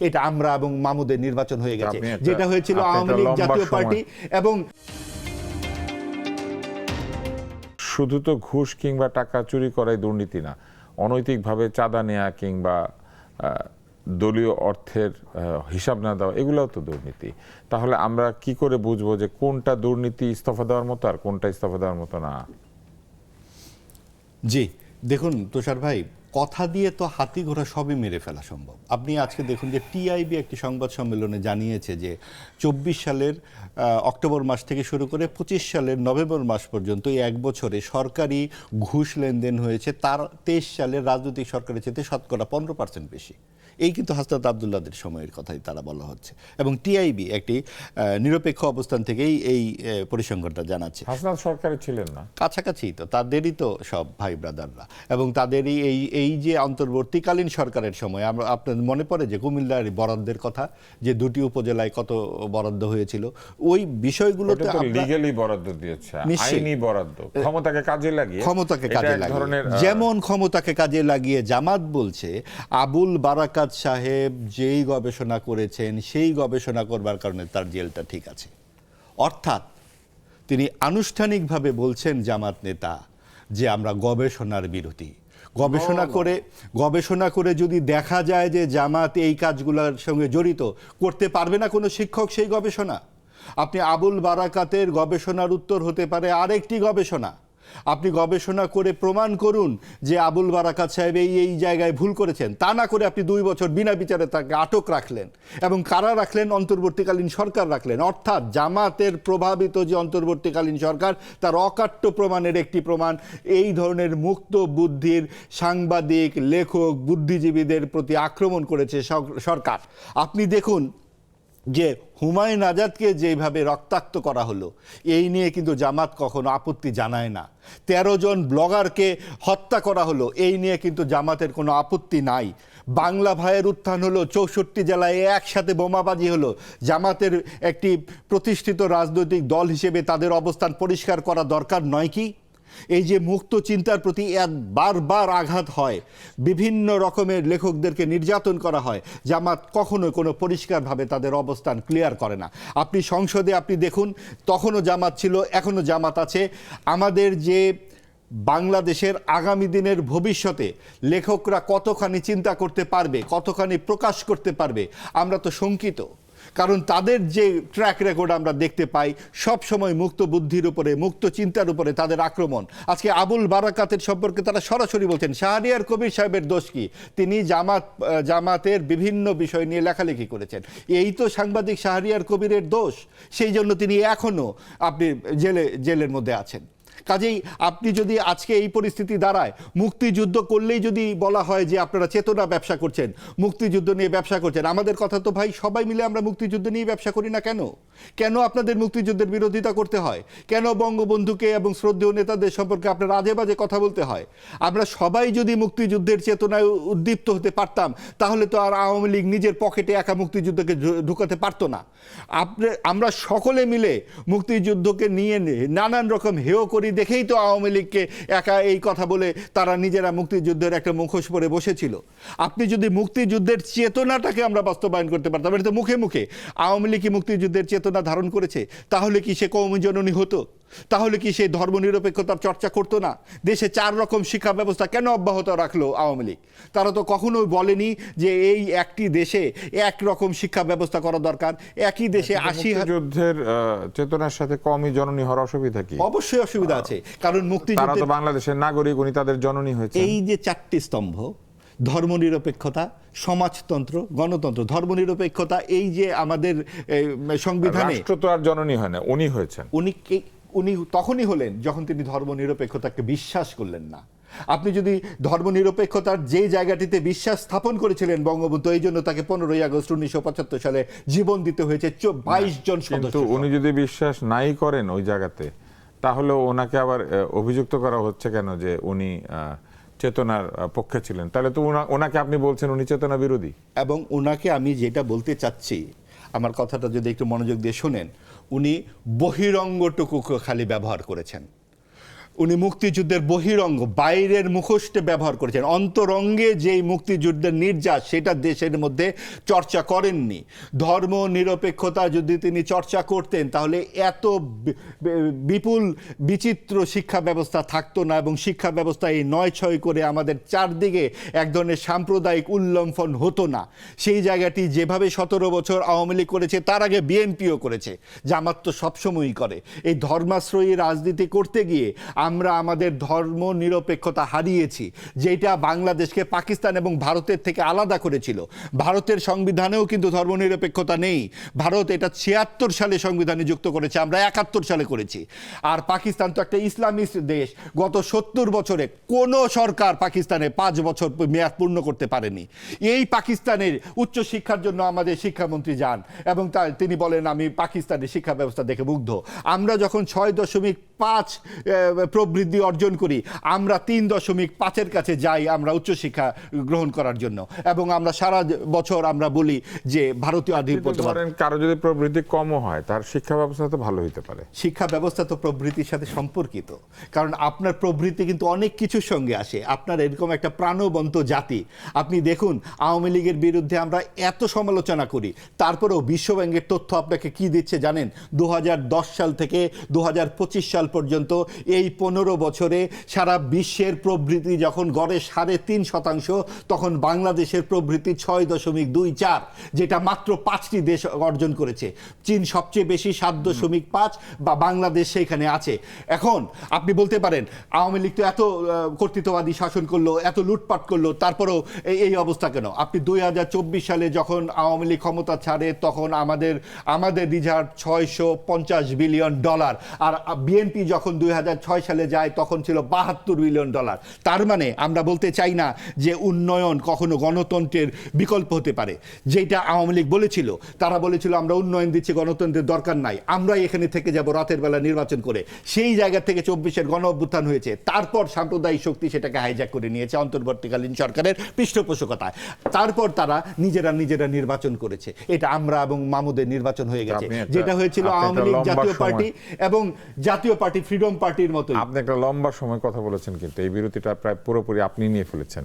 এটা আমরা এবং মামুদের নির্বাচন হয়ে গেছে, যেটা হয়েছিল আওয়ামী লীগ জাতীয় পার্টি। এবং শুধু তো ঘুষ কিংবা টাকা চুরি করাই দুর্নীতি না, অনৈতিকভাবে চাঁদা নেয়া কিংবা দলীয় অর্থের হিসাব না দেওয়া, এগুলোও তো দুর্নীতি। তাহলে আমরা কি করে বুঝবো যে কোনটা দুর্নীতি ইস্তফা দেওয়ার মতো আর কোনটা ইস্তফা দেওয়ার মতো না? জি দেখুন তুষার ভাই, কথা দিয়ে তো হাতি ঘোড়া সবই মেরে ফেলা সম্ভব। আপনি আজকে দেখুন যে টিআইবি একটি সংবাদ সম্মেলনে জানিয়েছে যে 24 সালের অক্টোবর মাস থেকে শুরু করে 25 সালের নভেম্বর মাস পর্যন্ত এই এক বছরে সরকারি ঘুষ লেনদেন হয়েছে তার 23 সালের রাজনৈতিক সরকারের চেয়ে শতকরা 15% বেশি। এই কিন্তু হাসনাত আবদুল্লাহদের সময়ের কথাই তারা বলা হচ্ছে, এবং টিআইবি একটি নিরপেক্ষ অবস্থান থেকেই এই পরিসংখ্যানটা জানাচ্ছে। হাসনাত সরকারে ছিলেন না, কাছাকাছি তো, তাদেরই তো সব ভাই ব্রাদাররা, এবং তাদেরই এই যে অন্তর্বর্তীকালীন সরকারের সময় আমরা, আপনার মনে পড়ে যে কুমিল্লার বরাদ্দের কথা, যে 2টি উপজেলায় কত বরাদ্দ হয়েছিল, ওই বিষয়গুলোতে লিগ্যালি বরাদ্দ দিয়েছে, আইনি বরাদ্দ, ক্ষমতাকে কাজে লাগিয়ে যেমন ক্ষমতাকে কাজে লাগিয়ে জামাত বলছে আবুল বারাকাত সাহেব যেই গবেষণা করেছেন সেই গবেষণা করবার কারণে তার জেলটা ঠিক আছে। অর্থাৎ তিনি আনুষ্ঠানিকভাবে বলছেন জামাত নেতা যে আমরা গবেষণার বিরোধী। গবেষণা করে যদি দেখা যায় যে জামাত এই কাজগুলোর সঙ্গে জড়িত, করতে পারবে না কোনো শিক্ষক সেই গবেষণা। আপনি আবুল বারাকাতের গবেষণার উত্তর হতে পারে আরেকটি গবেষণা। আপনি গবেষণা করে প্রমাণ করুন যে আবুল বারাকাত সাহেব এই জায়গায় ভুল করেছেন, তা না করে আপনি 2 বছর বিনা বিচারে তাকে আটক রাখলেন, এবং কারা রাখলেন? অন্তর্বর্তীকালীন সরকার রাখলেন। অর্থাৎ জামাতের প্রভাবিত যে অন্তর্বর্তীকালীন সরকার, তার অকাট্য প্রমাণের একটি প্রমাণ এই ধরনের মুক্ত বুদ্ধির সাংবাদিক, লেখক, বুদ্ধিজীবীদের প্রতি আক্রমণ করেছে সরকার। আপনি দেখুন যে হুমায়ুন আজাদকে যেভাবে রক্তাক্ত করা হলো, এই নিয়ে কিন্তু জামাত কখনো আপত্তি জানায় না। 13 জন ব্লগারকে হত্যা করা হলো, এই নিয়ে কিন্তু জামাতের কোনো আপত্তি নাই। বাংলা ভাইয়ের উত্থান হলো, 64 জেলায় একসাথে বোমাবাজি হলো, জামাতের একটি প্রতিষ্ঠিত রাজনৈতিক দল হিসেবে তাদের অবস্থান পরিষ্কার করা দরকার নয় কি? এই যে মুক্ত চিন্তার প্রতি বারবার আঘাত হয়, বিভিন্ন রকমের লেখকদেরকে নির্যাতন করা হয়, জামাত কখনো কোনো পরিষ্কারভাবে তাদের অবস্থান ক্লিয়ার করে না। আপনি সংসদে আপনি দেখুন, তখনও জামাত ছিল, এখনও জামাত আছে। আমাদের যে বাংলাদেশের আগামী দিনের ভবিষ্যতে লেখকরা কতখানি চিন্তা করতে পারবে, কতখানি প্রকাশ করতে পারবে, আমরা তো শঙ্কিত। কারণ তাদের যে ট্র্যাক রেকর্ড আমরা দেখতে পাই, সব সময় মুক্ত বুদ্ধির উপরে, মুক্ত চিন্তার উপরে তাদের আক্রমণ। আজকে আবুল বারাকাতের সম্পর্কে তারা সরাসরি বলছেন শাহরিয়ার কবির সাহেবের দোষ কি? তিনি জামাতের বিভিন্ন বিষয় নিয়ে লেখালেখি করেছেন, এই তো সাংবাদিক শাহরিয়ার কবিরের দোষ। সেই জন্য তিনি এখনো আপনি জেলের মধ্যে আছেন। কাজেই আপনি যদি আজকে এই পরিস্থিতি দাঁড়ায়, মুক্তিযুদ্ধ করলেই যদি বলা হয় যে আপনারা চেতনা ব্যবসা করছেন, মুক্তিযুদ্ধ নিয়ে ব্যবসা করছেন, আমাদের কথা তো ভাই সবাই মিলে আমরা মুক্তিযুদ্ধ নিয়ে ব্যবসা করি না কেন? কেন আপনাদের মুক্তিযুদ্ধের বিরোধিতা করতে হয়? কেন বঙ্গবন্ধুকে এবং শ্রদ্ধেয় নেতাদের সম্পর্কে আপনার আজে বাজে কথা বলতে হয়? আমরা সবাই যদি মুক্তিযুদ্ধের চেতনায় উদ্দীপ্ত হতে পারতাম, তাহলে তো আর আওয়ামী লীগ নিজের পকেটে একা মুক্তিযুদ্ধকে ঢুকাতে পারতো না। আমরা সকলে মিলে মুক্তিযুদ্ধকে নিয়ে নানান রকম হেয় করি দেখেই তো আওয়ামী লীগকে একা এই কথা বলে তারা নিজেরা মুক্তিযুদ্ধের একটা মুখোশ পরে বসেছিল। আপনি যদি মুক্তিযুদ্ধের চেতনাটাকে আমরা বাস্তবায়ন করতে পারতাম, এটা তো মুখে মুখে আওয়ামী লীগ কি মুক্তিযুদ্ধের চেতনা ধারণ করেছে? তাহলে কি সে কওমি জননী হতো? তাহলে কি সেই ধর্মনিরপেক্ষতার চর্চা করতো না? দেশে 4 রকম শিক্ষা ব্যবস্থা কেন অব্যাহত রাখলো আওয়ামী লীগ? তারা তো কখনোই বলেনি যে এই একটি দেশে একরকম শিক্ষা ব্যবস্থা করা দরকার, একই দেশে 80 যুদ্ধের চেতনার সাথে কওমি জননী হওয়ার অসুবিধা কি? অবশ্যই অসুবিধা আছে, কারণ মুক্তিযুদ্ধে তারা তো বাংলাদেশের নাগরিক, উনি তাদের জননী হয়েছে। এই যে 4টি স্তম্ভ, ধর্মনিরপেক্ষতা, সমাজতন্ত্র, গণতন্ত্র। ধর্মনিরপেক্ষতা এই যে আমাদের সংবিধানে, রাষ্ট্র তো আর জননী হয় না, উনি হয়েছেন। উনি তখনই হলেন যখন তিনি ধর্মনিরপেক্ষতাকে বিশ্বাস করলেন না। আপনি যদি ধর্মনিরপেক্ষতার যে জায়গাটিতে বিশ্বাস স্থাপন করেছিলেন বঙ্গবন্ধু, এই জন্য তাকে 15ই আগস্ট 1975 সালে জীবন দিতে হয়েছে 22 জন সদস্য। কিন্তু উনি যদি বিশ্বাস নাই করেন ওই জায়গাতে, তাহলে ওনাকে আবার অভিযুক্ত করা হচ্ছে কেন যে উনি চেতনার পক্ষে ছিলেন? তাহলে তো ওনাকে আপনি বলছেন উনি চেতনা বিরোধী। এবং ওনাকে আমি যেটা বলতে চাচ্ছি, আমার কথাটা যদি একটু মনোযোগ দিয়ে শোনেন, উনি বহিরঙ্গটুকু খালি ব্যবহার করেছেন। উনি মুক্তিযুদ্ধের বহিরঙ্গ, বাইরের মুখোশটা ব্যবহার করেছেন, অন্তরঙ্গে যেই মুক্তিযুদ্ধের নির্যাস সেটা দেশের মধ্যে চর্চা করেননি। ধর্ম নিরপেক্ষতা যদি তিনি চর্চা করতেন তাহলে এত বিপুল বিচিত্র শিক্ষা ব্যবস্থা থাকতো না, এবং শিক্ষা ব্যবস্থা এই ৯-৬ করে আমাদের চারদিকে এক ধরনের সাম্প্রদায়িক উল্লম্ফন হতো না। সেই জায়গাটি যেভাবে ১৭ বছর আওয়ামী লীগ করেছে, তার আগে বিএনপিও করেছে, জামাত তো সবসময়ই করে। এই ধর্মাশ্রয়ী রাজনীতি করতে গিয়ে আমরা আমাদের ধর্ম নিরপেক্ষতা হারিয়েছি, যেটা বাংলাদেশকে পাকিস্তান এবং ভারতের থেকে আলাদা করেছিল। ভারতের সংবিধানেও কিন্তু ধর্ম নিরপেক্ষতা নেই। ভারত এটা ৭৬ সালে সংবিধানে যুক্ত করেছে, আমরা ৭১ সালে করেছি। আর পাকিস্তান তো একটা ইসলামিস্ট দেশ। গত ৭০ বছরে কোনো সরকার পাকিস্তানে ৫ বছর মেয়াদ পূর্ণ করতে পারেনি। এই পাকিস্তানের উচ্চ শিক্ষার জন্য আমাদের শিক্ষামন্ত্রী যান এবং তিনি বলেন আমি পাকিস্তানের শিক্ষা ব্যবস্থা দেখে মুগ্ধ। আমরা যখন ৬.৫ প্রবৃদ্ধি অর্জন করি, আমরা ৩.৫-এর কাছে যাই আমরা উচ্চশিক্ষা গ্রহণ করার জন্য, এবং আমরা সারা বছর আমরা বলি যে ভারতীয় আধিপত্যবাদ। কারো যদি প্রবৃদ্ধি কমও হয় তার শিক্ষা ব্যবস্থা তো ভালো হতে পারে। শিক্ষা ব্যবস্থা তো প্রবৃত্তির সাথে সম্পর্কিত, কারণ আপনার প্রবৃত্তি কিন্তু অনেক কিছুর সঙ্গে আসে। আপনার এরকম একটা প্রাণবন্ত জাতি, আপনি দেখুন আওয়ামী লীগের বিরুদ্ধে আমরা এত সমালোচনা করি, তারপরেও বিশ্বব্যাংকের তথ্য আপনাকে কি দিচ্ছে জানেন? ২০১০ সাল থেকে ২০২৫ সাল পর্যন্ত এই ১৫ বছরে সারা বিশ্বের প্রবৃদ্ধি যখন গড়ে ৩.৫%, তখন বাংলাদেশের প্রবৃদ্ধি ৬.২৪, যেটা মাত্র ৫টি দেশ অর্জন করেছে। চীন সবচেয়ে বেশি ৭.৫, বা বাংলাদেশ সেখানে আছে। এখন আপনি বলতে পারেন আওয়ামী লীগ তো এত কর্তৃত্ববাদী শাসন করলো, এত লুটপাট করলো, তারপরেও এই অবস্থা কেন? আপনি ২০২৪ সালে যখন আওয়ামী লীগ ক্ষমতা ছাড়ে তখন আমাদের রিজার্ভ $650 বিলিয়ন, আর বিএনপি যখন ২০০৬ সালে যায় তখন ছিল $৭২ বিলিয়ন। তার মানে আমরা বলতে চাই না যে উন্নয়ন কখনো গণতন্ত্রের বিকল্প হতে পারে, যেটা আওয়ামী লীগ বলেছিল। তারা বলেছিল আমরা উন্নয়ন দিচ্ছি, গণতন্ত্রের দরকার নাই, আমরাই এখানে থেকে যাব রাতের বেলা নির্বাচন করে। সেই জায়গা থেকে ২৪-এর গণ অভ্যুত্থান হয়েছে, তারপর সাম্প্রদায়িক শক্তি সেটাকে হাইজ্যাক করে নিয়েছে অন্তর্বর্তীকালীন সরকারের পৃষ্ঠপোষকতায়। তারপর তারা নিজেরা নির্বাচন করেছে। এটা আমরা এবং মামুদের নির্বাচন হয়ে গেছে, যেটা হয়েছিল আওয়ামী লীগ জাতীয় পার্টি এবং জাতীয় পার্টি ফ্রিডম পার্টির মতো। আপনি একটা লম্বা সময় কথা বলেছেন, কিন্তু এই বিরতিটা প্রায় পুরোপুরি আপনি নিয়ে ফেলেছেন।